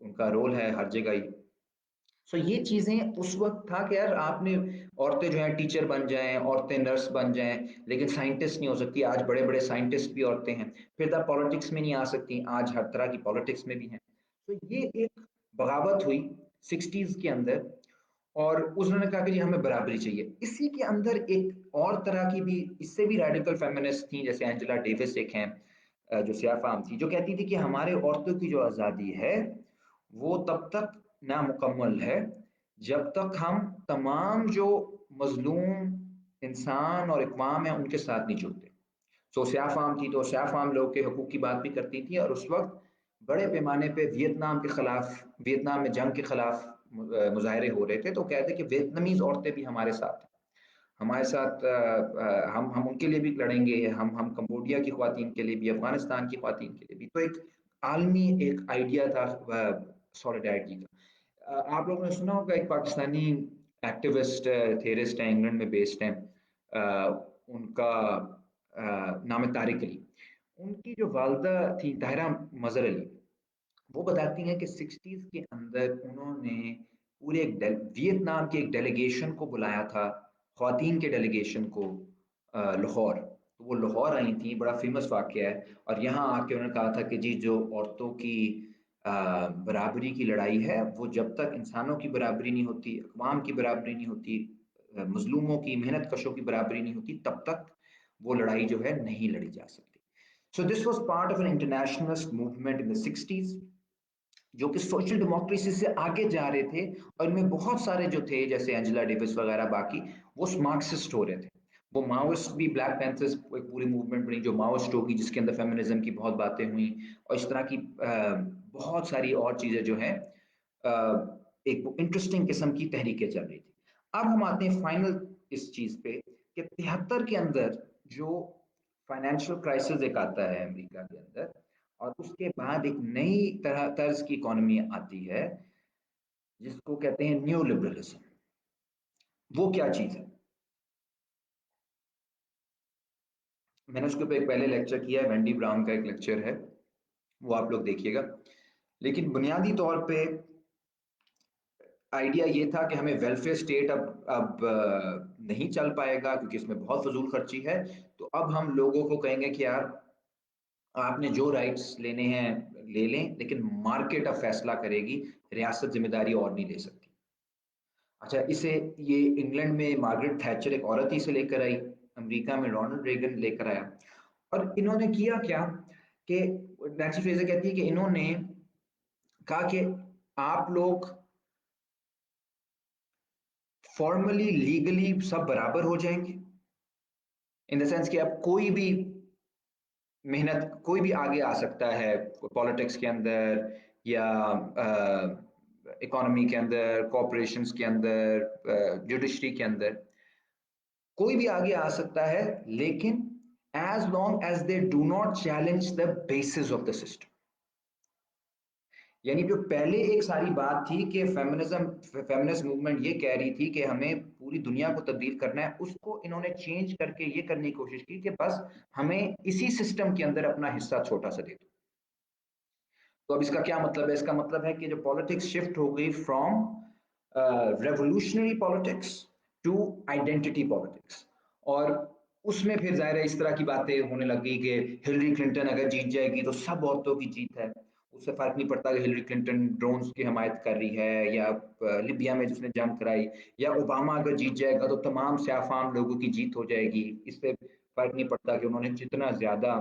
उनका रोल है हर जगह ही. सो ये चीजें उस वक्त था कि यार आपने औरतें जो हैं टीचर बन जाएं, औरतें नर्स बन जाएं, लेकिन साइंटिस्ट नहीं हो सकती. आज बड़े बड़े साइंटिस्ट भी औरतें हैं. फिर तब पॉलिटिक्स में नहीं आ सकती, आज हर तरह की पॉलिटिक्स में भी हैं. तो ये एक बगावत हुई 60s के अंदर, और उन्होंने कहा कि जी हमें बराबरी चाहिए. इसी के अंदर एक और तरह की भी, इससे भी रेडिकल फेमिनिस्ट थी, जैसे एंजेला डेविस एक हैं जो सियाह फाम थी, जो कहती थी कि हमारे औरतों की जो आज़ादी है वो तब तक नामुकम्मल है जब तक हम तमाम जो मजलूम इंसान और इकवाम है उनके साथ नहीं जुड़ते. सो स्याह फाम थी तो स्याह फाम लोग के हकूक की बात भी करती थी, और उस वक्त बड़े पैमाने पे वियतनाम के खिलाफ, वियतनाम में जंग के खिलाफ मुजाहरे हो रहे थे. तो कहते कि वियतनामीज औरतें भी हमारे साथ हैं, हमारे साथ हम उनके लिए भी लड़ेंगे, हम कंबोडिया की ख्वातीन के लिए भी, अफगानिस्तान की ख्वातीन के लिए भी. तो एक आलमी एक आइडिया था सॉलिडारिटी का. आप लोगों ने सुना होगा एक पाकिस्तानी एक्टिविस्ट थेरिस्ट हैं, इंग्लैंड में बेस्ड हैं, उनका नाम है तारिक अली. उनकी जो वालदा थी ताहिरा मजहर अली, वो बताती हैं कि 60s के अंदर उन्होंने पूरे वियतनाम के एक डेलीगेशन को बुलाया था, ख्वातीन के डेलीगेशन को, लाहौर. तो वो लाहौर आई थी, बड़ा फेमस वाकया है. और यहाँ आके उन्होंने कहा था कि जी जो औरतों की बराबरी की लड़ाई है, वो जब तक इंसानों की बराबरी नहीं होती, अक़वाम की बराबरी नहीं होती, मजलूमों की, मेहनत कशों की बराबरी नहीं होती, तब तक वो लड़ाई जो है नहीं लड़ी जा सकती. So this was part of an internationalist movement in the 60s, जो कि सोशल डेमोक्रेसी से आगे जा रहे थे. और इनमें बहुत सारे जो थे जैसे एंजेला डेविस वगैरह बाकी, वो मार्क्सिस्ट हो रहे थे. वो माओइस्ट भी, ब्लैक पैंथर्स एक पूरी मूवमेंट बनी जो माओइस्ट होगी, जिसके अंदर फेमिनिज्म की बहुत बातें हुई, और इस तरह की बहुत सारी और चीजें जो हैं, एक इंटरेस्टिंग किस्म की तहरीकें चल रही थी. अब हम आते हैं फाइनल इस चीज पे कि 73 के अंदर जो फाइनेंशियल क्राइसिस एक आता है अमेरिका के अंदर, और उसके बाद एक नई तरह तर्ज की इकोनॉमी आती है जिसको कहते हैं न्यू लिबरलिज्म. वो क्या चीज है? मैंने उसके ऊपर एक पहले लेक्चर किया है, वेंडी ब्राउन का एक लेक्चर है, वो आप लोग देखिएगा. लेकिन बुनियादी तौर पे आइडिया ये था कि हमें वेलफेयर स्टेट अब नहीं चल पाएगा क्योंकि इसमें बहुत फजूल खर्ची है, तो अब हम लोगों को कहेंगे कि यार आपने जो राइट्स लेने हैं ले लें, लेकिन मार्केट अब फैसला करेगी, रियासत जिम्मेदारी और नहीं ले सकती। अच्छा, इसे ये इंग्लैंड में मार्गरेट थैचर एक औरत ही से लेकर आई, अमेरिका में रोनाल्ड रेगन लेकर आया। और इन्होंने किया क्या कि नैन्सी फ्रेजर कहती है कि इन्होंने कहा कि आप लोग फॉर्मली लीगली सब बराबर हो जाएंगे, इन द सेंस कि अब कोई भी मेहनत कोई भी आगे आ सकता है पॉलिटिक्स के अंदर या इकोनॉमी के अंदर, कॉरपोरेशंस के अंदर, जुडिशरी के अंदर, कोई भी आगे आ सकता है, लेकिन as long as they do not challenge the basis of the system. यानी जो पहले एक सारी बात थी कि फेमिनिस्ट मूवमेंट ये कह रही थी कि हमें पूरी दुनिया को तब्दील करना है, उसको इन्होंने चेंज करके ये करने की कोशिश की कि बस हमें इसी सिस्टम के अंदर अपना हिस्सा छोटा सा दे दो। तो अब इसका क्या मतलब है? इसका मतलब है कि जो पॉलिटिक्स शिफ्ट हो गई from revolutionary politics to identity politics, और उसमें फिर जाहिर है इस तरह की बातें होने लगी कि हिलरी क्लिंटन अगर जीत जाएगी तो सब औरतों की जीत है, उससे फर्क नहीं पड़ता कि हिलरी क्लिंटन ड्रोन्स की हमायत कर रही है या लिबिया में जिसने जंग कराई, या ओबामा अगर जीत जाएगा तो तमाम स्याफाम लोगों की जीत हो जाएगी, इससे फर्क नहीं पड़ता कि उन्होंने जितना ज्यादा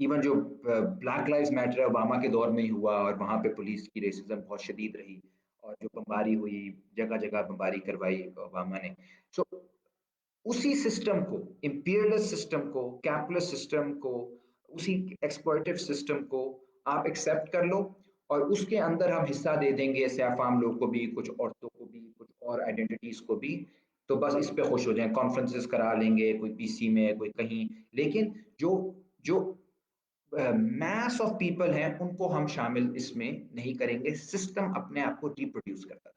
इवन जो ब्लैक लाइव्स मैटर है ओबामा के दौर में ही हुआ, और वहां पे पुलिस की रेसिज्म बहुत शदीद रही, और जो बमबारी हुई, जगह जगह बमबारी करवाई ओबामा ने। सो उसी सिस्टम को, इंपीरियलिस्ट सिस्टम को, कैपिटलिस्ट सिस्टम को, उसी एक्सप्लॉइटिव सिस्टम को आप एक्सेप्ट कर लो, और उसके अंदर हम हिस्सा दे देंगे सैफाम लोग को भी, कुछ औरतों को भी, कुछ और आइडेंटिटीज को भी, तो बस इस पे खुश हो जाएं, कॉन्फ्रेंसेस करा लेंगे, कोई पीसी में, कोई कहीं, लेकिन जो जो मैस ऑफ पीपल हैं उनको हम शामिल इसमें नहीं करेंगे, सिस्टम अपने आप को रिप्रोड्यूस करता है।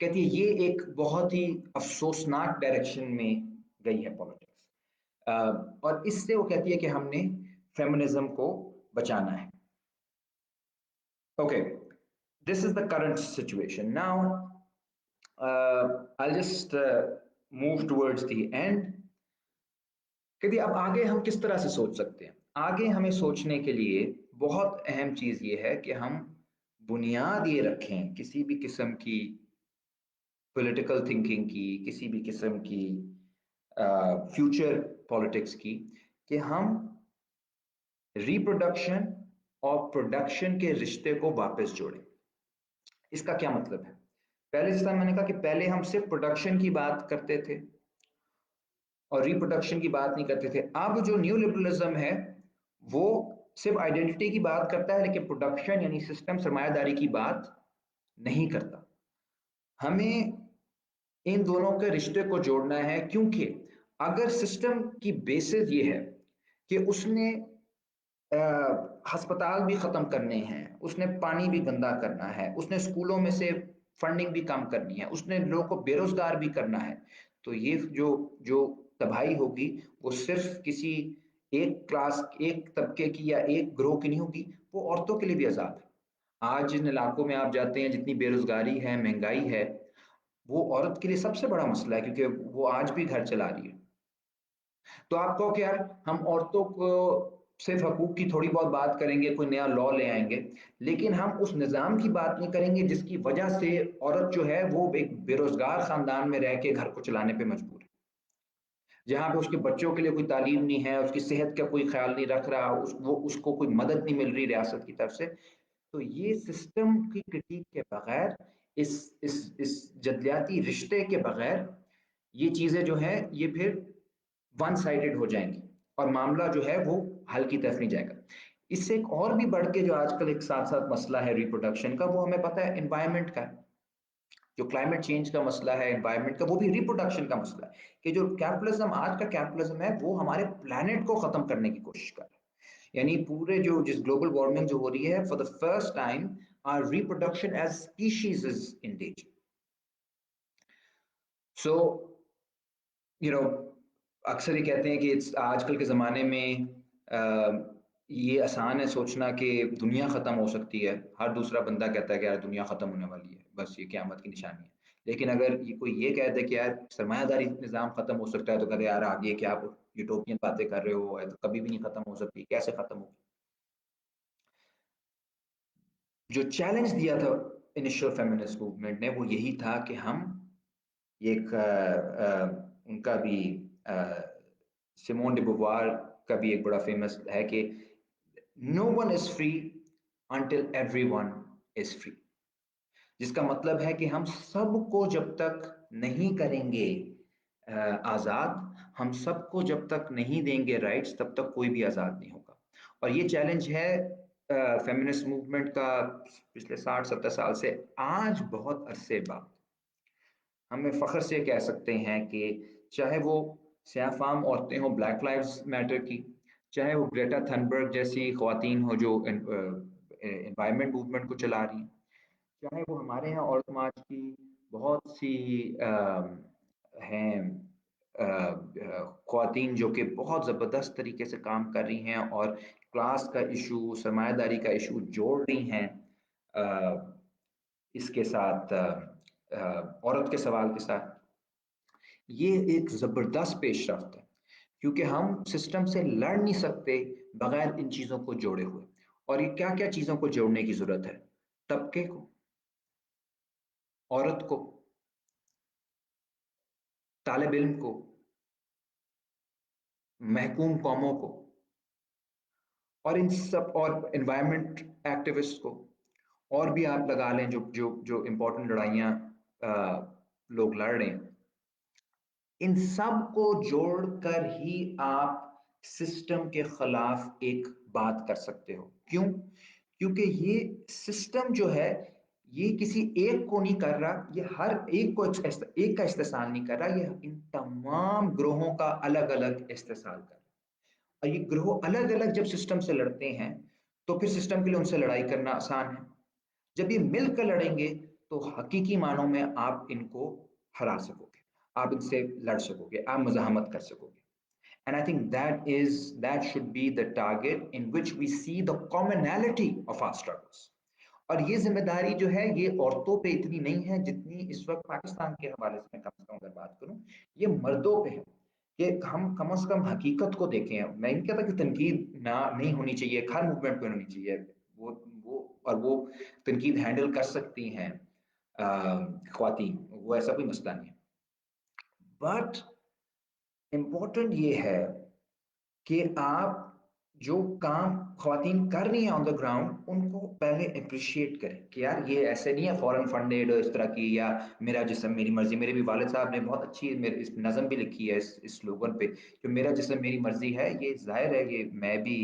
कहती है ये एक बहुत ही अफसोसनाक डायरेक्शन में गई है पॉलिटिक्स, और इससे वो कहती है कि हमने फेमिनिज्म को बचाना है। Okay, this is the current situation now. I just move towards the end. कहती अब आगे हम किस तरह से सोच सकते हैं? आगे हमें सोचने के लिए बहुत अहम चीज ये है कि हम बुनियाद ये रखें किसी भी किस्म की पॉलिटिकल थिंकिंग की, किसी भी किस्म की फ्यूचर पॉलिटिक्स की, कि हम रिप्रोडक्शन और प्रोडक्शन के रिश्ते को वापस जोड़ें। इसका क्या मतलब है? पहले जिस तरह मैंने कहा कि पहले हम सिर्फ प्रोडक्शन की बात करते थे और रिप्रोडक्शन की बात नहीं करते थे, अब जो न्यू लिबरलिज्म है वो सिर्फ आइडेंटिटी की बात करता है, लेकिन प्रोडक्शन यानी सिस्टम सरमायादारी की बात नहीं करता। हमें इन दोनों के रिश्ते को जोड़ना है, क्योंकि अगर सिस्टम की बेसिस ये है कि उसने अस्पताल भी खत्म करने हैं, उसने पानी भी गंदा करना है, उसने स्कूलों में से फंडिंग भी कम करनी है, उसने लोगों को बेरोजगार भी करना है, तो ये जो जो तबाही होगी वो सिर्फ किसी एक क्लास, एक तबके की या एक ग्रोह की नहीं होगी, वो औरतों के लिए भी आजाद है। आज जिन इलाकों में आप जाते हैं जितनी बेरोजगारी है, महंगाई है, वो औरत के लिए सबसे बड़ा मसला है, क्योंकि वो आज भी घर चला रही है। तो आप कहो कि यार हम औरतों को सिर्फ हकूक की थोड़ी बहुत बात करेंगे, कोई नया लॉ ले आएंगे, लेकिन हम उस निज़ाम की बात नहीं करेंगे जिसकी वजह से औरत जो है वो एक बेरोजगार खानदान में रह के घर को चलाने पे मजबूर है, जहाँ पे उसके बच्चों के लिए कोई तालीम नहीं है, उसकी सेहत का कोई ख्याल नहीं रख रहा, वो उसको कोई मदद नहीं मिल रही रियासत की तरफ से। तो ये सिस्टम की क्रिटिक के बगैर, इस जदलियाती रिश्ते के बगैर, ये चीजें जो है ये फिर वन साइडेड हो जाएंगी और मामला जो है वो हल की तरफ नहीं जाएगा। इससे एक और भी बढ़ के जो आजकल एक साथ साथ मसला है रिप्रोडक्शन का, वो हमें पता है एनवायरमेंट का है। जो क्लाइमेट चेंज का मसला है एनवायरमेंट का, वो भी रिप्रोडक्शन का मसला है, कि जो कैपिटलिज्म आज का कैपिटलिज्म है वो हमारे प्लेनेट को खत्म करने की कोशिश कर रहा है। यानी पूरे जो जिस ग्लोबल वार्मिंग जो हो रही है, for the first time our reproduction as species is in danger. So you know अक्सर ये कहते हैं कि आजकल के ज़माने में یہ آسان ہے سوچنا کہ دنیا ختم ہو سکتی ہے، ہر دوسرا بندہ کہتا ہے کہ یار دنیا ختم ہونے والی ہے، بس یہ قیامت کی نشانی ہے۔ لیکن اگر یہ کوئی یہ کہہ دے کہ یار سرمایہ داری نظام ختم ہو سکتا ہے، تو کہتے ہیں یار آپ یہ کیا یوٹوپین باتیں کر رہے ہو، یہ تو کبھی بھی نہیں ختم ہو سکتی، کیسے ختم ہوگی؟ جو چیلنج دیا تھا انیشل فیمنسٹ موومنٹ نے وہ یہی تھا کہ ہم ایک ان کا بھی سیمون ڈی بووار کا بھی ایک بڑا فیمس ہے کہ no one is free until everyone is free, جس کا مطلب ہے کہ ہم سب کو جب تک نہیں کریں گے آزاد، ہم سب کو جب تک نہیں دیں گے رائٹس، تب تک کوئی بھی آزاد نہیں ہوگا۔ اور یہ چیلنج ہے فیمنسٹ موومنٹ کا پچھلے 60-70 سال سے آج بہت عرصے بعد ہمیں فخر سے کہہ سکتے ہیں کہ چاہے وہ سیاہ فام عورتیں ہوں بلیک لائفز میٹر کی، چاہے وہ گریٹا تھنبرگ جیسی خواتین ہو جو انوائرمنٹ موومنٹ کو چلا رہی ہیں، چاہے وہ ہمارے یہاں عورت مارچ کی بہت سی ہیں خواتین جو کہ بہت زبردست طریقے سے کام کر رہی ہیں اور کلاس کا ایشو، سرمایہ داری کا ایشو جوڑ رہی ہیں اس کے ساتھ، عورت کے سوال کے ساتھ۔ یہ ایک زبردست پیش رفت ہے کیونکہ ہم سسٹم سے لڑ نہیں سکتے بغیر ان چیزوں کو جوڑے ہوئے۔ اور یہ کیا کیا چیزوں کو جوڑنے کی ضرورت ہے؟ طبقے کو، عورت کو، طالب علم کو، محکوم قوموں کو، اور ان سب، اور انوائرمنٹ ایکٹیوسٹ کو، اور بھی آپ لگا لیں جو جو جو امپورٹنٹ لڑائیاں لوگ لڑ رہے ہیں، ان سب کو جوڑ کر ہی آپ سسٹم کے خلاف ایک بات کر سکتے ہو۔ کیوں؟ کیونکہ یہ سسٹم جو ہے یہ کسی ایک کو نہیں کر رہا، یہ ہر ایک کو ایک کا استحصال نہیں کر رہا، یہ ان تمام گروہوں کا الگ الگ استحصال کر رہا۔ اور یہ گروہ الگ الگ جب سسٹم سے لڑتے ہیں تو پھر سسٹم کے لیے ان سے لڑائی کرنا آسان ہے۔ جب یہ مل کر لڑیں گے تو حقیقی معنوں میں آپ ان کو ہرا سکو گے، آپ ان سے لڑ سکو گے، آپ مزاحمت کر سکو گے۔ And I think that should be the target in which we see the commonality of our struggles. اور یہ ذمہ داری جو ہے یہ عورتوں پہ اتنی نہیں ہے جتنی اس وقت پاکستان کے حوالے سے میں کم سے کم اگر بات کروں یہ مردوں پہ ہے، کہ ہم کم از کم حقیقت کو دیکھیں۔ میں نہیں کہتا کہ تنقید نہ نہیں ہونی چاہیے، ہر موومنٹ پہ ہونی چاہیے، وہ تنقید ہینڈل کر سکتی ہیں خواتین، وہ ایسا کوئی مسئلہ نہیں ہے۔ بٹ امپورٹنٹ یہ ہے کہ آپ جو کام خواتین کر رہی ہیں آن دا گراؤنڈ ان کو پہلے اپریشیٹ کریں کہ یار یہ ایسے نہیں ہے فورن فنڈیڈ اس طرح کی، یا میرا جسم میری مرضی۔ میرے بھی والد صاحب نے بہت اچھی اس نظم بھی لکھی ہے اس سلوگن پہ کہ میرا جسم میری مرضی ہے۔ یہ ظاہر ہے کہ میں بھی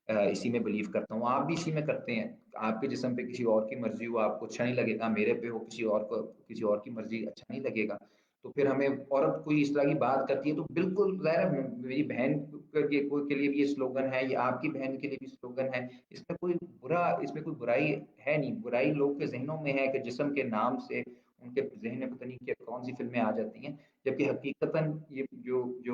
اسی میں بلیو کرتا ہوں، آپ بھی اسی میں کرتے ہیں۔ آپ کے جسم پہ کسی اور کی مرضی ہو آپ کو اچھا نہیں لگے گا، میرے پہ ہو کسی اور کو کسی اور کی مرضی اچھا نہیں لگے گا۔ تو پھر ہمیں عورت کوئی اس طرح کی بات کرتی ہے تو بالکل ظاہر ہے میری بہن کے لیے بھی یہ سلوگن ہے، یا آپ کی بہن کے لیے بھی سلوگن ہے، اس میں کوئی اس میں کوئی برائی ہے نہیں۔ برائی لوگ کے ذہنوں میں ہے کہ جسم کے نام سے ان کے ذہن میں پتہ نہیں کہ کون سی فلمیں آ جاتی ہیں، جبکہ حقیقتاً یہ جو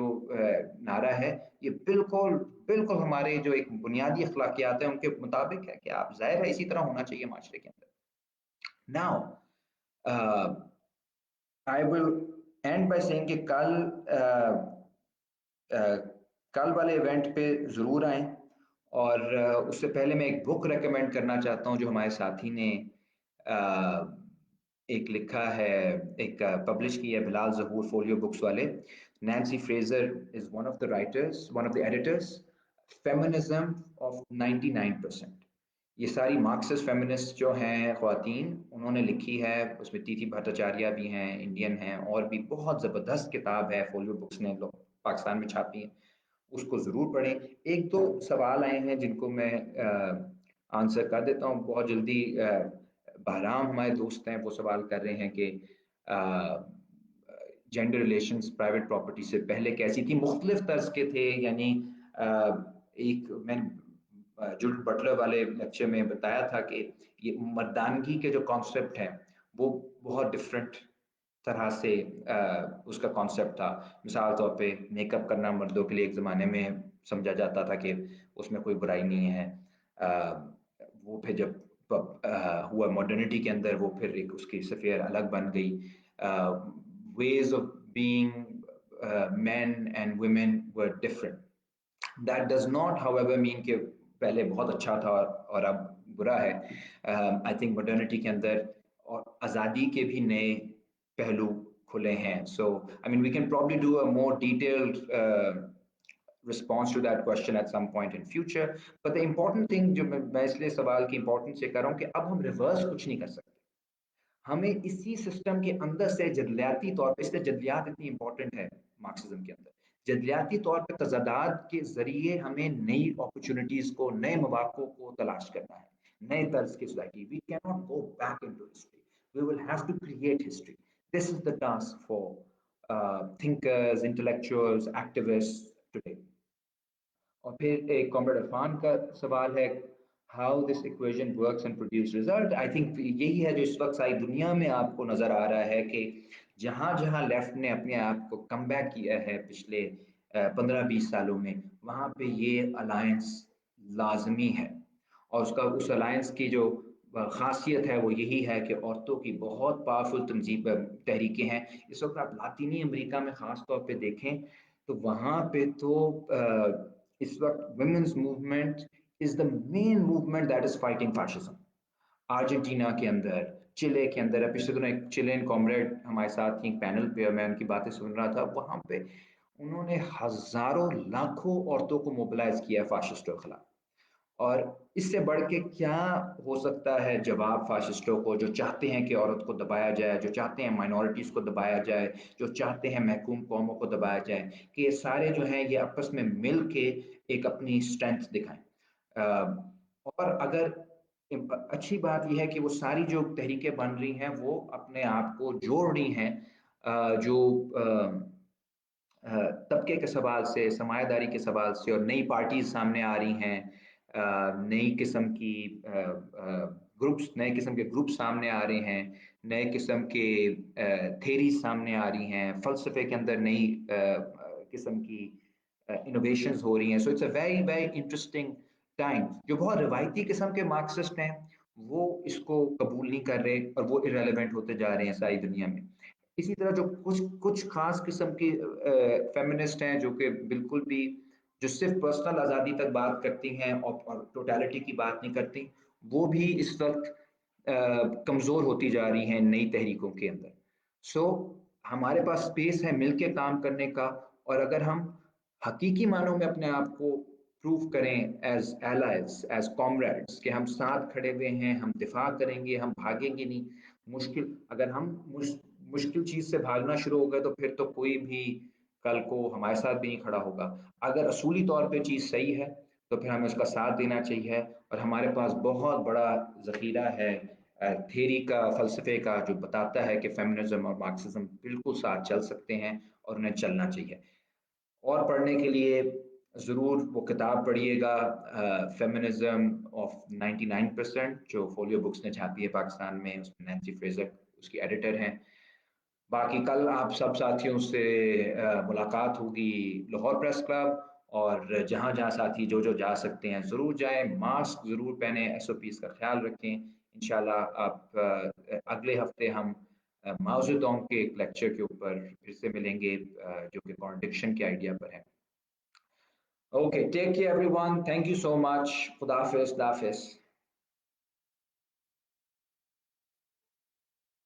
نعرہ ہے یہ بالکل بالکل ہمارے جو ایک بنیادی اخلاقیات ہیں ان کے مطابق ہے کہ آپ ظاہر ہے اسی طرح ہونا چاہیے معاشرے کے اندر۔ Now I will end by saying کہ کل والے ایونٹ پہ ضرور آئیں، اور اس سے پہلے میں ایک بک ریکمینڈ کرنا چاہتا ہوں جو ہمارے ساتھی نے ایک لکھا ہے، ایک پبلش کی ہے بلال ظہور فولیو بکس والے۔ Nancy freezer is one of the writers, one of the editors, feminism of 99%۔ یہ ساری مارکسسٹ فیمنسٹ جو ہیں خواتین انہوں نے لکھی ہے، اس میں تیتھی بھٹاچاریہ بھی ہیں، انڈین ہیں، اور بھی بہت زبردست کتاب ہے فولیو بکس نے پاکستان میں چھاپی ہے، اس کو ضرور پڑھیں۔ ایک دو سوال آئے ہیں جن کو میں آنسر کر دیتا ہوں بہت جلدی۔ بہرام ہمارے دوست ہیں، وہ سوال کر رہے ہیں کہ جینڈر ریلیشنز پرائیویٹ پراپرٹی سے پہلے کیسی تھی؟ مختلف طرز کے تھے، یعنی ایک میں جوڈ بٹلر والے لیکچر میں بتایا تھا کہ یہ مردانگی کے جو کانسیپٹ ہیں وہ بہت ڈفرینٹ طرح سے اس کا کانسیپٹ تھا۔ مثال طور پہ میک اپ کرنا مردوں کے لیے ایک زمانے میں समझा जाता था कि उसमें कोई बुराई नहीं है। वो फिर जब हुआ मॉडर्निटी के अंदर, वो फिर एक उसकी स्फीयर अलग बन गई। Ways of being men and women were different. That does not, however, mean कि पहले बहुत अच्छा था और अब बुरा है। आई थिंक मॉडर्निटी के अंदर और आज़ादी के भी नए पहलू खुले हैं। So I mean we can probably do a more detailed response to that question at some point in future. But the important thing जो मैं इसलिए सवाल की इम्पोर्टेंस से कर रहा हूँ कि अब हम रिवर्स कुछ नहीं कर सकते। हमें इसी सिस्टम के अंदर से जदलियाती तौर पे, इसलिए जदलियात इतनी इंपॉर्टेंट है मार्क्सिज्म के अंदर, जदलियाती तौर पे तजादात के जरिए हमें नई अपॉर्चुनिटीज को, नए मौक़ों को तलाश करना है, नए तर्ज की society. We can not go back into history, we will have to create history. This is the task for thinkers, intellectuals, activists today. और फिर एक कॉमरेड इरफान का सवाल है, how this equation works and produce result. I think यही है जो इस वक्त सारी दुनिया में आपको नजर आ रहा है कि जहां जहां लेफ्ट ने अपने आप को कम बैक किया है पिछले 15-20 सालों में, वहां पे ये अलायंस लाजमी है। और उसका उस अलायंस की जो खासियत है वो यही है कि औरतों की बहुत पावरफुल तंजीब तहरीकें हैं। इस वक्त आप लातीनी अमेरिका में ख़ास तौर पे देखें तो वहाँ पे तो इस वक्त women's movement is the main movement that is fighting fascism. Argentina के अंदर, चिले के अंदर, पिछले दिनों एक चिलेन कॉमरेड हमारे साथ थी पैनल पे, मैं उनकी बातें सुन रहा था। वहाँ पे उन्होंने हजारों लाखों औरतों को मोबिलाइज किया फाशिस्टों के खिलाफ। और इससे बढ़ के क्या हो सकता है जवाब फाशिस्टों को, जो चाहते हैं कि औरत को दबाया जाए, जो चाहते हैं माइनॉरिटीज को दबाया जाए, जो चाहते हैं महकूम कौमों को दबाया जाए, कि ये सारे जो हैं ये आपस में मिल के एक अपनी स्ट्रेंथ दिखाएं। और अगर अच्छी बात यह है कि वो सारी जो तहरीकें बन रही हैं वो अपने आप को जोड़ रही हैं जो तबके के सवाल से, समायदारी के सवाल से, और नई पार्टीज सामने आ रही हैं, नई किस्म की ग्रुप्स, नए किस्म के ग्रुप सामने आ रहे हैं, नए किस्म के थेरी सामने आ रही हैं, फलसफे के अंदर नई किस्म की इनोवेशंस हो रही हैं। So it's a very very interesting time. जो बहुत रिवायती किस्म के मार्क्सिस्ट हैं वो इसको कबूल नहीं कर रहे और वो इरेलीवेंट होते जा रहे हैं सारी दुनिया में। इसी तरह जो कुछ कुछ खास किस्म की फेमिनिस्ट हैं जो कि बिल्कुल भी, जो सिर्फ पर्सनल आज़ादी तक बात करती हैं और टोटलिटी की बात नहीं करती, वो भी इस वक्त कमज़ोर होती जा रही हैं नई तहरीकों के अंदर। सो हमारे पास स्पेस है मिलके काम करने का। और अगर हम हकीकी मानों में अपने आप को प्रूव करें एज एलाइज, एज कॉमरेड्स, कि हम साथ खड़े हुए हैं, हम दिफा करेंगे, हम भागेंगे नहीं। मुश्किल, अगर हम मुश्किल चीज से भागना शुरू हो गए तो फिर तो कोई भी कल को हमारे साथ भी नहीं खड़ा होगा। अगर असूली तौर पे चीज सही है तो फिर हमें उसका साथ देना चाहिए। और हमारे पास बहुत बड़ा जखीरा है थेरी का, फलसफे का, जो बताता है कि फेमिनिज्म और मार्क्सिज्म बिल्कुल साथ चल सकते हैं और उन्हें चलना चाहिए। और पढ़ने के लिए ज़रूर वो किताब पढ़िएगा, फेमिनिज्म ऑफ 99%, जो फोलियो बुक्स ने छापी है पाकिस्तान में। उसमें नैन्सी फ्रेजर उसकी एडिटर हैं। बाकी कल आप सब साथियों से मुलाकात होगी लाहौर प्रेस क्लब, और जहाँ जहाँ साथी जो जो जा सकते हैं ज़रूर जाएं, मास्क ज़रूर पहने, SOPs का ख्याल रखें। इंशाल्लाह आप अगले हफ्ते हम माओ ज़ेडोंग के एक लेक्चर के ऊपर फिर से मिलेंगे जो कि कॉन्ट्रडिक्शन के आइडिया पर है। Okay, take care everyone, thank you so much, खुदा हाफिज़, खुदा हाफिज़।